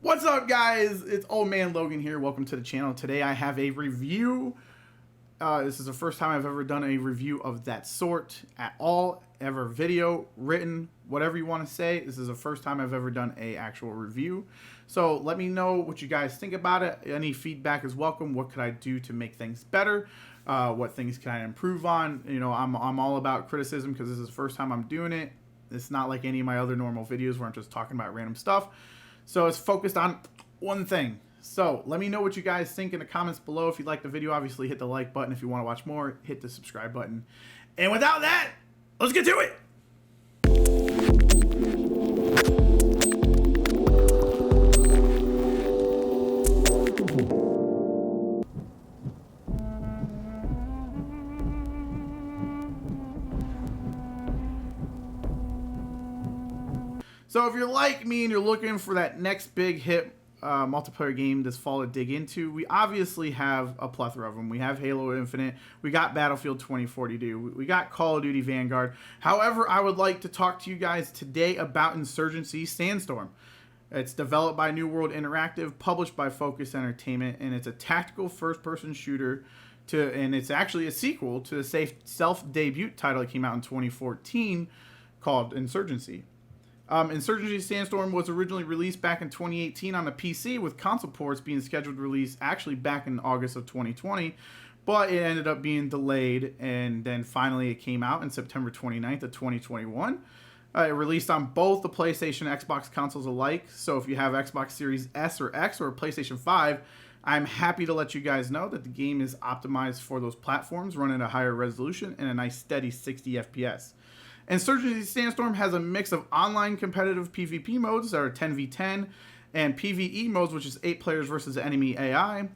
What's up, guys? It's old man Logan here. Welcome to the channel. Today I have a review. This is the first time I've ever done a review of that sort at all, ever video, written, whatever you want to say. This is the first time I've ever done a actual review. So let me know what you guys think about it. Any feedback is welcome. What could I do to make things better? What things can I improve on? You know, I'm all about criticism because this is the first time I'm doing it. It's not like any of my other normal videos where I'm just talking about random stuff. So it's focused on one thing. So let me know what you guys think in the comments below. If you like the video, obviously hit the like button. If you want to watch more, hit the subscribe button. And without that, let's get to it. So if you're like me and you're looking for that next big hit multiplayer game this fall to dig into, we obviously have a plethora of them. We have Halo Infinite, we got Battlefield 2042, we got Call of Duty Vanguard. However, I would like to talk to you guys today about Insurgency Sandstorm. It's developed by New World Interactive, published by Focus Entertainment, and it's a tactical first-person shooter and it's actually a sequel to the self-debut title that came out in 2014 called Insurgency. Insurgency Sandstorm was originally released back in 2018 on the PC, with console ports being scheduled to release actually back in August of 2020, but it ended up being delayed, and then finally it came out on September 29th of 2021. It released on both the PlayStation and Xbox consoles alike, so if you have Xbox Series S or X or PlayStation 5, I'm happy to let you guys know that the game is optimized for those platforms, running at a higher resolution and a nice steady 60 FPS. Insurgency Sandstorm has a mix of online competitive PvP modes that are 10v10 and PvE modes, which is 8 players versus enemy AI.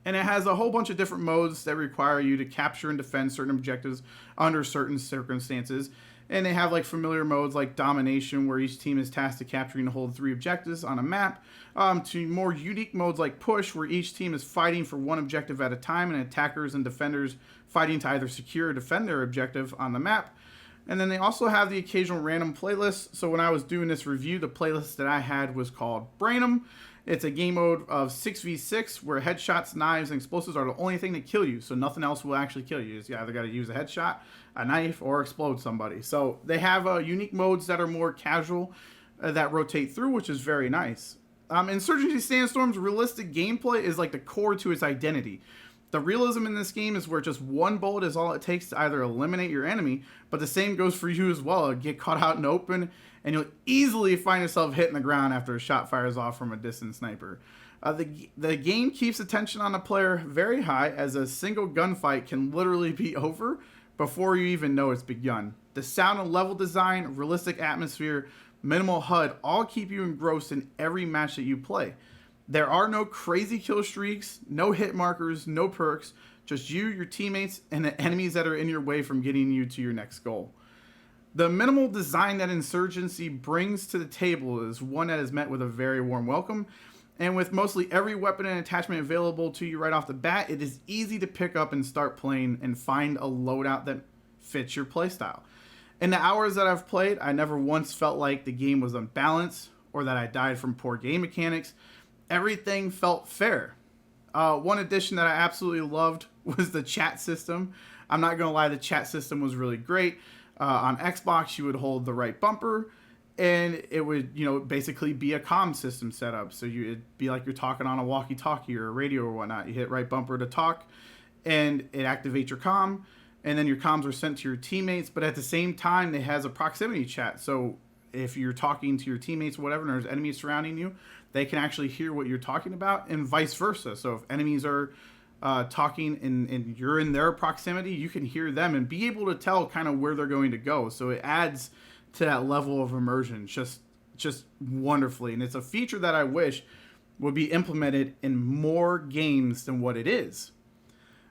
And it has a whole bunch of different modes that require you to capture and defend certain objectives under certain circumstances. And they have like familiar modes like Domination, where each team is tasked to capturing and hold 3 objectives on a map, to more unique modes like Push, where each team is fighting for one objective at a time, and attackers and defenders fighting to either secure or defend their objective on the map. And then they also have the occasional random playlist. So when I was doing this review, the playlist that I had was called Brain'em. It's a game mode of 6v6 where headshots, knives, and explosives are the only thing that kill you. So nothing else will actually kill you. You either got to use a headshot, a knife, or explode somebody. So they have unique modes that are more casual that rotate through, which is very nice. Insurgency Sandstorm's realistic gameplay is like the core to its identity. The realism in this game is where just one bullet is all it takes to either eliminate your enemy, but the same goes for you as well. Get caught out in the open, and you'll easily find yourself hitting the ground after a shot fires off from a distant sniper. The game keeps the tension on the player very high, as a single gunfight can literally be over before you even know it's begun. The sound and level design, realistic atmosphere, minimal HUD all keep you engrossed in every match that you play. There are no crazy kill streaks, no hit markers, no perks, just you, your teammates, and the enemies that are in your way from getting you to your next goal. The minimal design that Insurgency brings to the table is one that is met with a very warm welcome, and with mostly every weapon and attachment available to you right off the bat, it is easy to pick up and start playing and find a loadout that fits your playstyle. In the hours that I've played, I never once felt like the game was unbalanced or that I died from poor game mechanics. Everything felt fair. One addition that I absolutely loved was the chat system. I'm not going to lie, the chat system was really great. On Xbox, you would hold the right bumper, and it would, basically be a comm system setup. So it'd be like you're talking on a walkie-talkie or a radio or whatnot. You hit right bumper to talk, and it activates your comm, and then your comms are sent to your teammates. But at the same time, it has a proximity chat. So if you're talking to your teammates or whatever, and there's enemies surrounding you, they can actually hear what you're talking about, and vice versa. So if enemies are talking and you're in their proximity, you can hear them and be able to tell kind of where they're going to go. So it adds to that level of immersion just wonderfully. And it's a feature that I wish would be implemented in more games than what it is.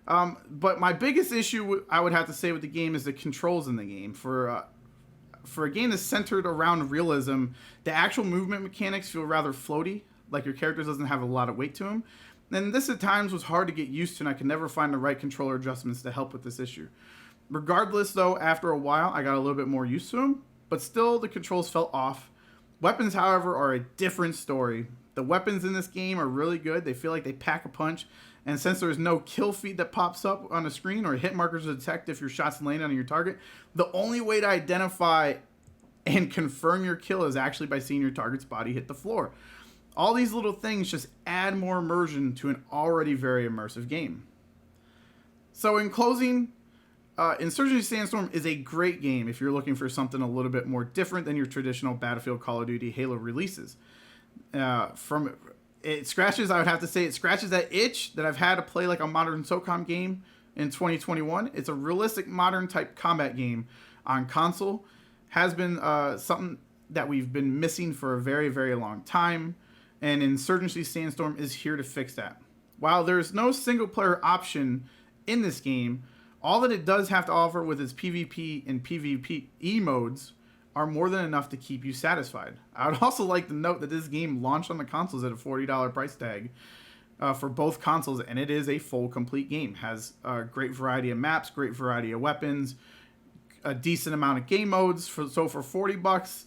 But my biggest issue I would have to say with the game is the controls in the game. For a game that's centered around realism, the actual movement mechanics feel rather floaty, like your character doesn't have a lot of weight to them. And this at times was hard to get used to, and I could never find the right controller adjustments to help with this issue. Regardless, though, after a while, I got a little bit more used to them, but still the controls felt off. Weapons, however, are a different story. The weapons in this game are really good. They feel like they pack a punch. And since there's no kill feed that pops up on the screen or hit markers to detect if your shots land on your target, the only way to identify and confirm your kill is actually by seeing your target's body hit the floor. All these little things just add more immersion to an already very immersive game. So in closing, Insurgency Sandstorm is a great game if you're looking for something a little bit more different than your traditional Battlefield, Call of Duty, Halo releases. It scratches that itch that I've had to play like a modern SOCOM game in 2021. It's a realistic modern type combat game on console. Has been something that we've been missing for a very, very long time. And Insurgency Sandstorm is here to fix that. While there's no single player option in this game, all that it does have to offer with its PvP and PvPe modes are more than enough to keep you satisfied. I would also like to note that this game launched on the consoles at a $40 price tag for both consoles, and it is a full, complete game. Has a great variety of maps, great variety of weapons, a decent amount of game modes. So for $40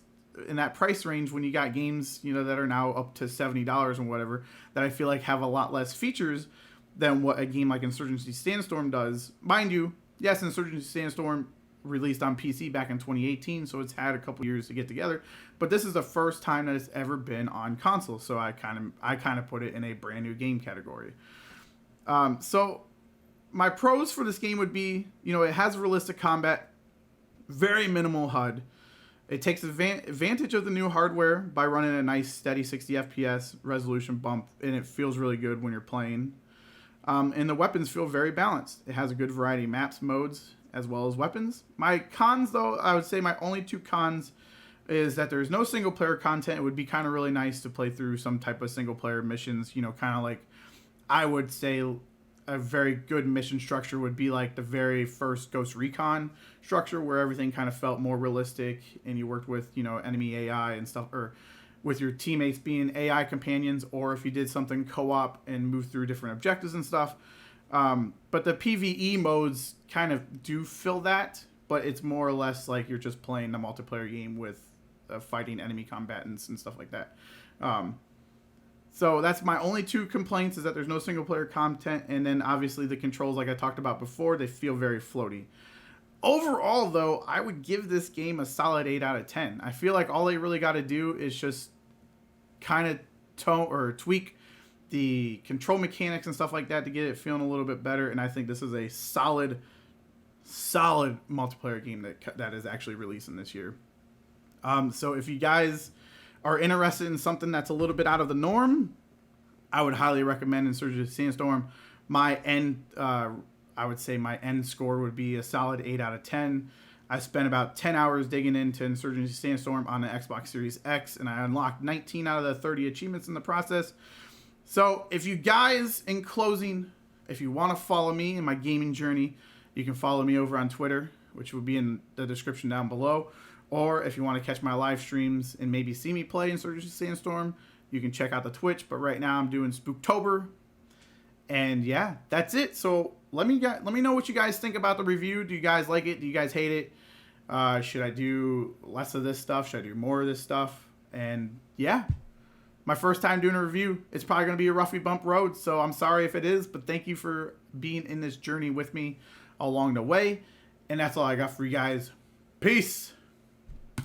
in that price range, when you got games that are now up to $70 and whatever, that I feel like have a lot less features than what a game like Insurgency Sandstorm does. Mind you, yes, Insurgency Sandstorm released on PC back in 2018, so it's had a couple years to get together, but this is the first time that it's ever been on console, so I kind of put it in a brand new game category. So my pros for this game would be, it has realistic combat, very minimal HUD. It takes advantage of the new hardware by running a nice steady 60 FPS resolution bump, and it feels really good when you're playing. And the weapons feel very balanced. It has a good variety of maps, modes, as well as weapons. My cons, though, I would say my only two cons is that there's no single player content. It would be kind of really nice to play through some type of single player missions, kind of like, I would say a very good mission structure would be like the very first Ghost Recon structure, where everything kind of felt more realistic and you worked with, enemy AI and stuff, or with your teammates being AI companions, or if you did something co-op and moved through different objectives and stuff. But the PvE modes kind of do fill that, but it's more or less like you're just playing a multiplayer game with fighting enemy combatants and stuff like that. So that's my only two complaints, is that there's no single player content, and then obviously the controls, like I talked about before, they feel very floaty. Overall, though, I would give this game a solid 8 out of 10. I feel like all they really got to do is just kind of tweak the control mechanics and stuff like that to get it feeling a little bit better, and I think this is a solid multiplayer game that is actually releasing this year. So if you guys are interested in something that's a little bit out of the norm, I would highly recommend Insurgency Sandstorm. I would say my end score would be a solid 8 out of 10. I spent about 10 hours digging into Insurgency Sandstorm on the Xbox Series X, and I unlocked 19 out of the 30 achievements in the process. So if you guys, in closing, if you want to follow me in my gaming journey, you can follow me over on Twitter, which will be in the description down below. Or if you want to catch my live streams and maybe see me play Insurgency Sandstorm, you can check out the Twitch. But right now I'm doing Spooktober. And yeah, that's it. So let me know what you guys think about the review. Do you guys like it? Do you guys hate it? Should I do less of this stuff? Should I do more of this stuff? And yeah, my first time doing a review. It's probably going to be a roughy bump road, so I'm sorry if it is, but thank you for being in this journey with me along the way. And that's all I got for you guys. Peace.